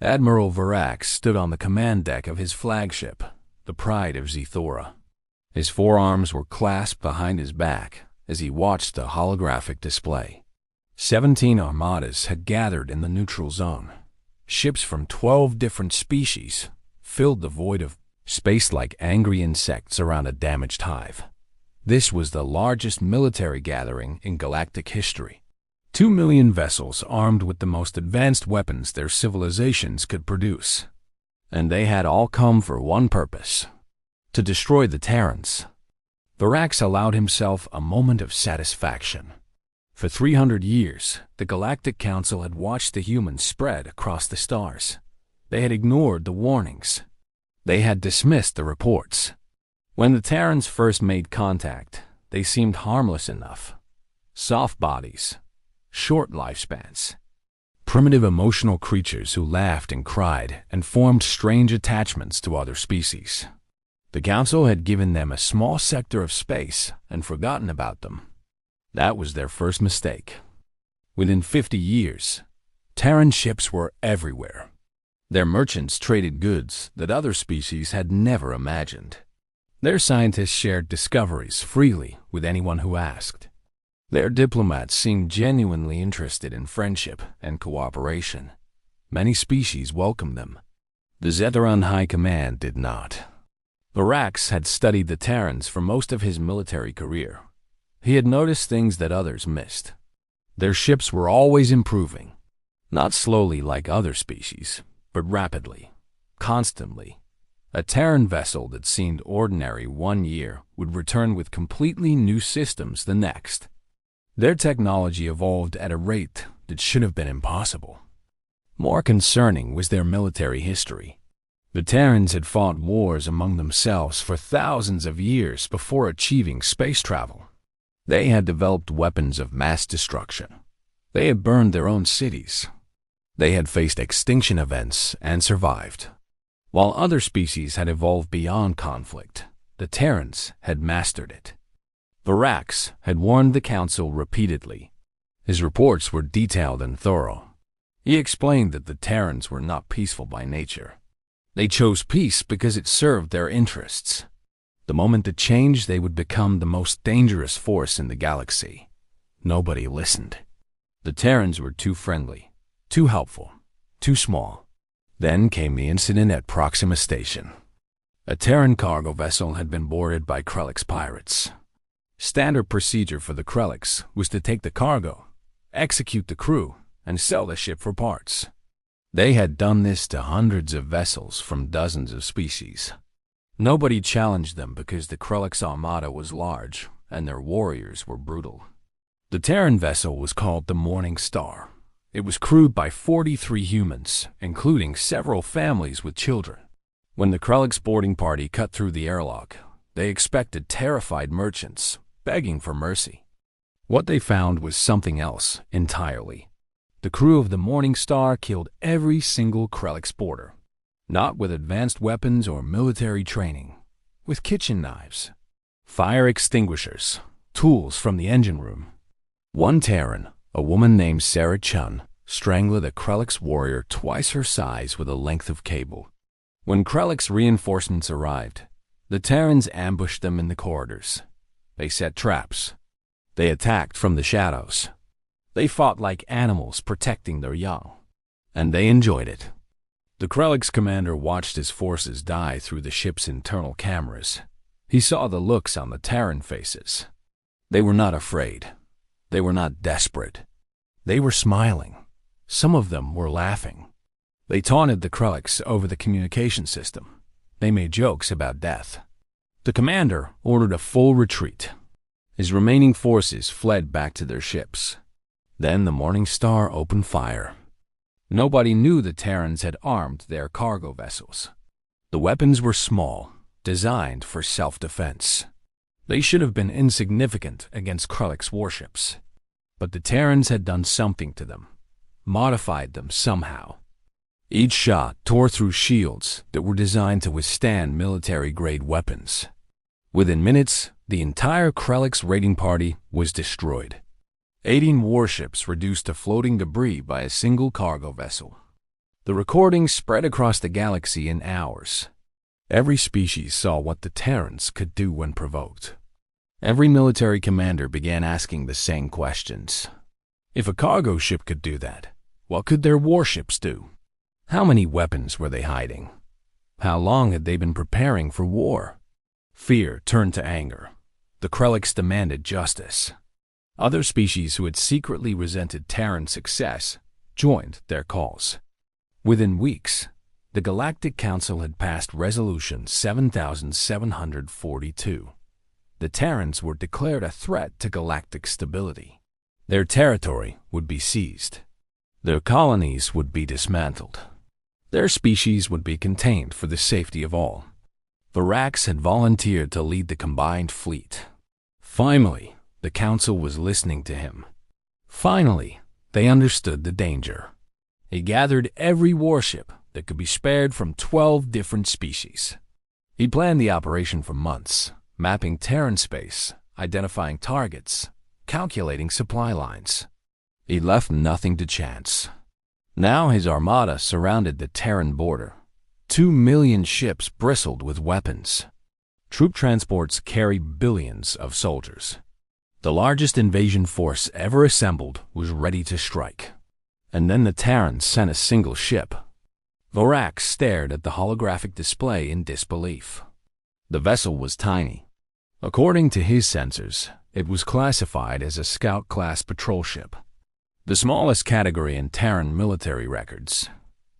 Admiral Varax stood on the command deck of his flagship, the Pride of Zethora. His forearms were clasped behind his back as he watched the holographic display. 17 Armadas had gathered in the neutral zone. Ships from 12 different species filled the void of space like angry insects around a damaged hive. This was the largest military gathering in galactic history. 2 million vessels armed with the most advanced weapons their civilizations could produce. And they had all come for one purpose: to destroy the Terrans. Varax allowed himself a moment of satisfaction. For 300 years, the Galactic Council had watched the humans spread across the stars. They had ignored the warnings. They had dismissed the reports. When the Terrans first made contact, they seemed harmless enough. Soft bodies, short lifespans, primitive emotional creatures who laughed and cried and formed strange attachments to other species. The Council had given them a small sector of space and forgotten about them. That was their first mistake. Within 50 years, Terran ships were everywhere. Their merchants traded goods that other species had never imagined. Their scientists shared discoveries freely with anyone who asked. Their diplomats seemed genuinely interested in friendship and cooperation. Many species welcomed them. The Zeteran High Command did not. Varax had studied the Terrans for most of his military career. He had noticed things that others missed. Their ships were always improving, not slowly like other species, but rapidly, constantly. A Terran vessel that seemed ordinary one year would return with completely new systems the next. Their technology evolved at a rate that should have been impossible. More concerning was their military history. The Terrans had fought wars among themselves for thousands of years before achieving space travel. They had developed weapons of mass destruction. They had burned their own cities. They had faced extinction events and survived. While other species had evolved beyond conflict, the Terrans had mastered it. Varax had warned the Council repeatedly. His reports were detailed and thorough. He explained that the Terrans were not peaceful by nature. They chose peace because it served their interests. The moment it changed, they would become the most dangerous force in the galaxy. Nobody listened. The Terrans were too friendly, too helpful, too small. Then came the incident at Proxima Station. A Terran cargo vessel had been boarded by Krellix pirates. Standard procedure for the Krellix was to take the cargo, execute the crew, and sell the ship for parts. They had done this to hundreds of vessels from dozens of species. Nobody challenged them because the Krellix Armada was large and their warriors were brutal. The Terran vessel was called the Morning Star. It was crewed by 43 humans, including several families with children. When the Krellix boarding party cut through the airlock, they expected terrified merchants, begging for mercy. What they found was something else entirely. The crew of the Morning Star killed every single Krellix boarder. Not with advanced weapons or military training, with kitchen knives, fire extinguishers, tools from the engine room. One Terran, a woman named Sarah Chun, strangled a Krellix warrior twice her size with a length of cable. When Krellix reinforcements arrived, the Terrans ambushed them in the corridors. They set traps. They attacked from the shadows. They fought like animals protecting their young. And they enjoyed it. The Krellix commander watched his forces die through the ship's internal cameras. He saw the looks on the Terran faces. They were not afraid. They were not desperate. They were smiling. Some of them were laughing. They taunted the Krellix over the communication system. They made jokes about death. The commander ordered a full retreat. His remaining forces fled back to their ships. Then the Morning Star opened fire. Nobody knew the Terrans had armed their cargo vessels. The weapons were small, designed for self-defense. They should have been insignificant against Krellix warships. But the Terrans had done something to them, modified them somehow. Each shot tore through shields that were designed to withstand military-grade weapons. Within minutes, the entire Krellix raiding party was destroyed. 18 warships reduced to floating debris by a single cargo vessel. The recordings spread across the galaxy in hours. Every species saw what the Terrans could do when provoked. Every military commander began asking the same questions. If a cargo ship could do that, what could their warships do? How many weapons were they hiding? How long had they been preparing for war? Fear turned to anger. The Krelliks demanded justice. Other species who had secretly resented Terran success joined their calls. Within weeks, the Galactic Council had passed Resolution 7742. The Terrans were declared a threat to galactic stability. Their territory would be seized. Their colonies would be dismantled. Their species would be contained for the safety of all. Varax had volunteered to lead the combined fleet. Finally, the Council was listening to him. Finally, they understood the danger. He gathered every warship that could be spared from 12 different species. He planned the operation for months, mapping Terran space, identifying targets, calculating supply lines. He left nothing to chance. Now his armada surrounded the Terran border. 2 million ships bristled with weapons. Troop transports carried billions of soldiers. The largest invasion force ever assembled was ready to strike. And then the Terrans sent a single ship. Varax stared at the holographic display in disbelief. The vessel was tiny. According to his sensors, it was classified as a Scout-class patrol ship, the smallest category in Terran military records.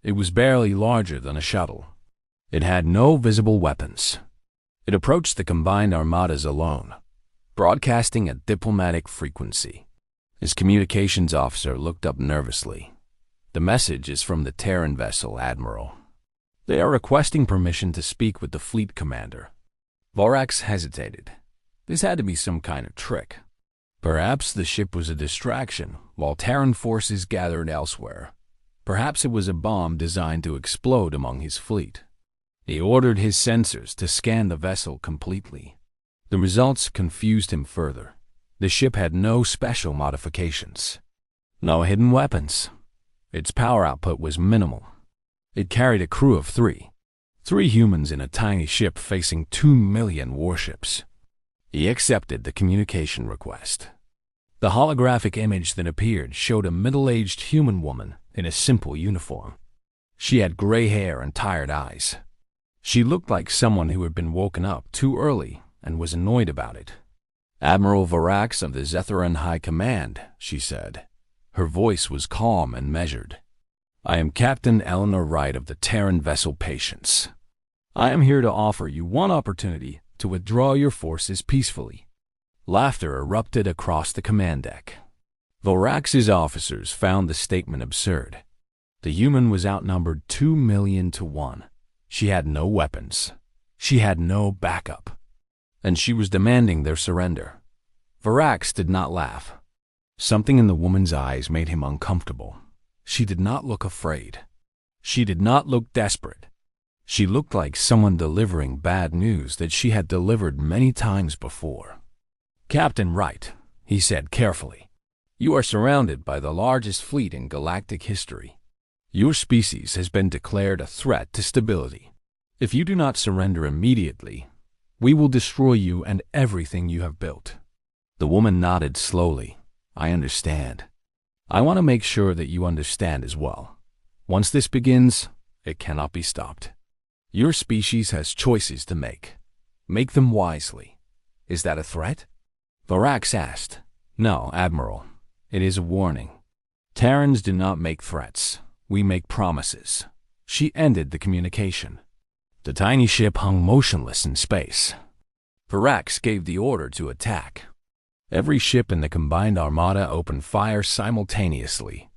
It was barely larger than a shuttle. It had no visible weapons. It approached the combined armadas alone, broadcasting at diplomatic frequency. His communications officer looked up nervously. The message is from the Terran vessel, Admiral. They are requesting permission to speak with the fleet commander. Varax hesitated. This had to be some kind of trick. Perhaps the ship was a distraction while Terran forces gathered elsewhere. Perhaps it was a bomb designed to explode among his fleet. He ordered his sensors to scan the vessel completely. The results confused him further. The ship had no special modifications. No hidden weapons. Its power output was minimal. It carried a crew of 3. 3 humans in a tiny ship facing 2 million warships. He accepted the communication request. The holographic image that appeared showed a middle-aged human woman in a simple uniform. She had gray hair and tired eyes. She looked like someone who had been woken up too early and was annoyed about it. "Admiral Varax of the Zetheran High Command," she said. Her voice was calm and measured. "I am Captain Eleanor Wright of the Terran vessel Patience. I am here to offer you one opportunity to withdraw your forces peacefully." Laughter erupted across the command deck. Varax's officers found the statement absurd. The human was outnumbered 2 million to 1. She had no weapons. She had no backup. And she was demanding their surrender. Varax did not laugh. Something in the woman's eyes made him uncomfortable. She did not look afraid. She did not look desperate. She looked like someone delivering bad news that she had delivered many times before. "Captain Wright," he said carefully, "you are surrounded by the largest fleet in galactic history. Your species has been declared a threat to stability. If you do not surrender immediately, we will destroy you and everything you have built." The woman nodded slowly. "I understand. I want to make sure that you understand as well. Once this begins, it cannot be stopped. Your species has choices to make. Make them wisely. Is that a threat?" Varax asked. "No, Admiral. It is a warning. Terrans do not make threats. We make promises." She ended the communication. The tiny ship hung motionless in space. Varax gave the order to attack. Every ship in the combined armada opened fire simultaneously.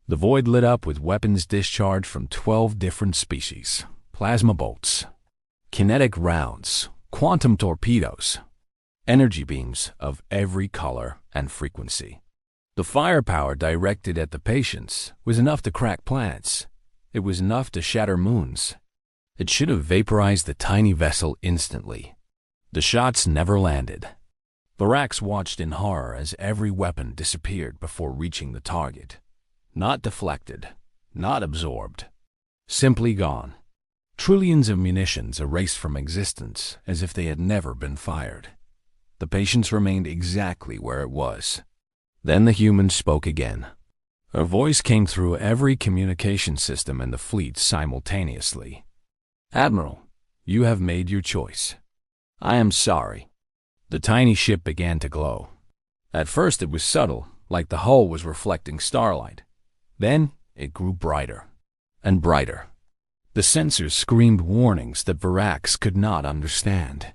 The void lit up with weapons discharged from 12 different species. Plasma bolts, kinetic rounds, quantum torpedoes, energy beams of every color and frequency. The firepower directed at the Patience was enough to crack planets. It was enough to shatter moons. It should have vaporized the tiny vessel instantly. The shots never landed. Varax watched in horror as every weapon disappeared before reaching the target. Not deflected, not absorbed, Simply gone. Trillions of munitions erased from existence as if they had never been fired. The patience remained exactly where it was. Then the human spoke again. Her voice came through every communication system in the fleet simultaneously. "Admiral, you have made your choice. I am sorry." The tiny ship began to glow. At first it was subtle, like the hull was reflecting starlight. Then it grew brighter and brighter. The sensors screamed warnings that Varax could not understand.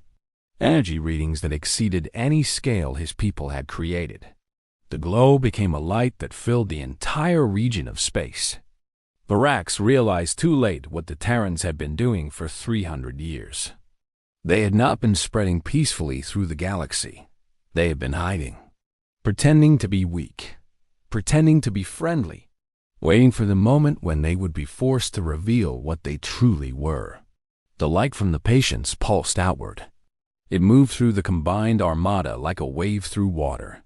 Energy readings that exceeded any scale his people had created. The glow became a light that filled the entire region of space. Varax realized too late what the Terrans had been doing for 300 years. They had not been spreading peacefully through the galaxy. They had been hiding, pretending to be weak, pretending to be friendly, waiting for the moment when they would be forced to reveal what they truly were. The light from the patience pulsed outward. It moved through the combined Armada like a wave through water.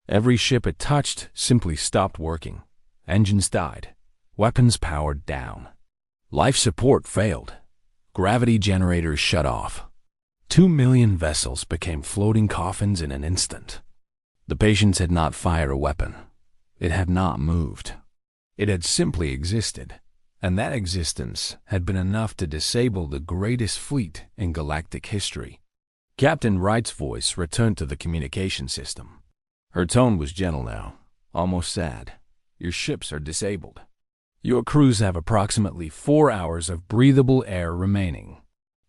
Every ship it touched simply stopped working. Engines died. Weapons powered down. Life support failed. Gravity generators shut off. 2 million vessels became floating coffins in an instant. The patience had not fired a weapon. It had not moved. It had simply existed, and that existence had been enough to disable the greatest fleet in galactic history. Captain Wright's voice returned to the communication system. Her tone was gentle now, almost sad. "Your ships are disabled. Your crews have approximately 4 hours of breathable air remaining.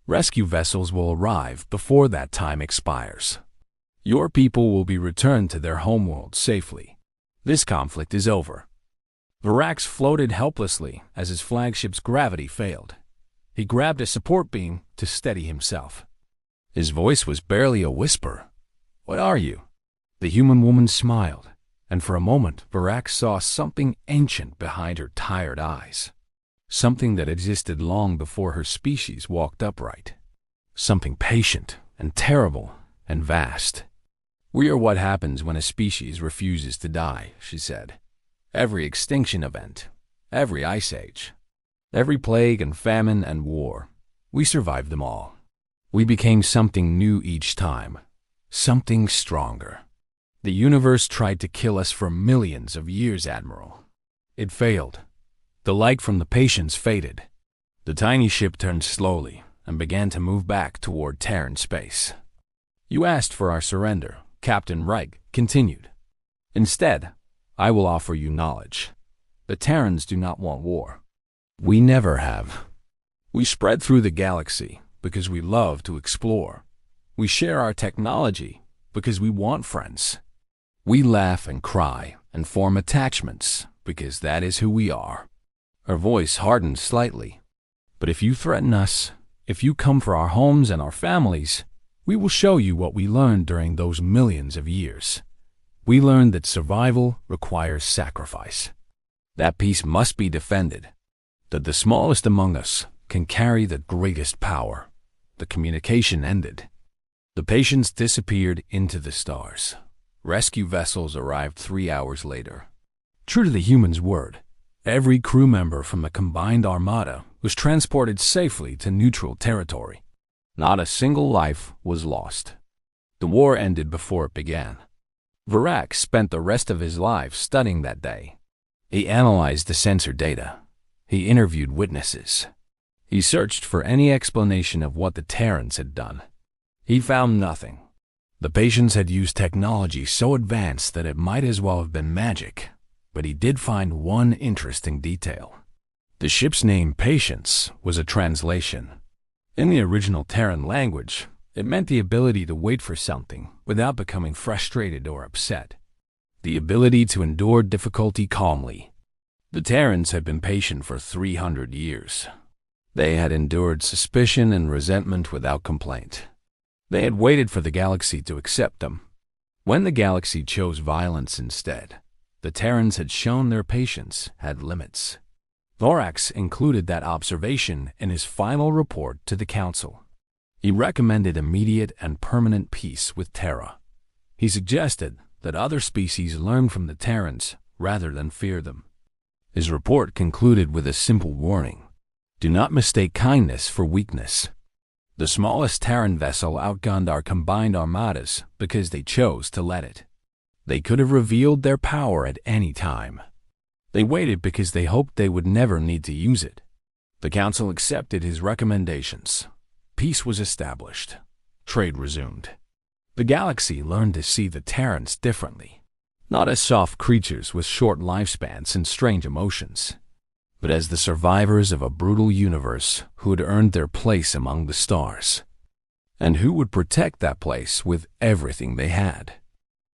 Rescue vessels will arrive before that time expires. Your people will be returned to their homeworld safely. This conflict is over." Varax floated helplessly as his flagship's gravity failed. He grabbed a support beam to steady himself. His voice was barely a whisper. "What are you?" The human woman smiled, and for a moment Varax saw something ancient behind her tired eyes. Something that existed long before her species walked upright. Something patient and terrible and vast. "We are what happens when a species refuses to die," she said. "Every extinction event, every ice age, every plague and famine and war, we survived them all. We became something new each time, something stronger. The universe tried to kill us for millions of years, Admiral. It failed. The light from the patience faded. The tiny ship turned slowly and began to move back toward Terran space. You asked for our surrender," Captain Wright continued. "Instead, I will offer you knowledge. The Terrans do not want war. We never have. We spread through the galaxy because we love to explore. We share our technology because we want friends. We laugh and cry and form attachments because that is who we are." Her voice hardened slightly. "But if you threaten us, if you come for our homes and our families, we will show you what we learned during those millions of years. We learned that survival requires sacrifice. That peace must be defended. That the smallest among us can carry the greatest power." The communication ended. The patience disappeared into the stars. Rescue vessels arrived 3 hours later. True to the human's word, every crew member from the combined Armada was transported safely to neutral territory. Not a single life was lost. The war ended before it began. Varax spent the rest of his life studying that day. He analyzed the sensor data. He interviewed witnesses. He searched for any explanation of what the Terrans had done. He found nothing. The patience had used technology so advanced that it might as well have been magic, but he did find one interesting detail. The ship's name, Patience, was a translation. In the original Terran language, it meant the ability to wait for something without becoming frustrated or upset. The ability to endure difficulty calmly. The Terrans had been patient for 300 years. They had endured suspicion and resentment without complaint. They had waited for the galaxy to accept them. When the galaxy chose violence instead, the Terrans had shown their patience had limits. Varax included that observation in his final report to the Council. He recommended immediate and permanent peace with Terra. He suggested that other species learn from the Terrans rather than fear them. His report concluded with a simple warning. Do not mistake kindness for weakness. The smallest Terran vessel outgunned our combined armadas because they chose to let it. They could have revealed their power at any time. They waited because they hoped they would never need to use it. The Council accepted his recommendations. Peace was established. Trade resumed. The galaxy learned to see the Terrans differently, not as soft creatures with short lifespans and strange emotions, but as the survivors of a brutal universe who had earned their place among the stars, and who would protect that place with everything they had.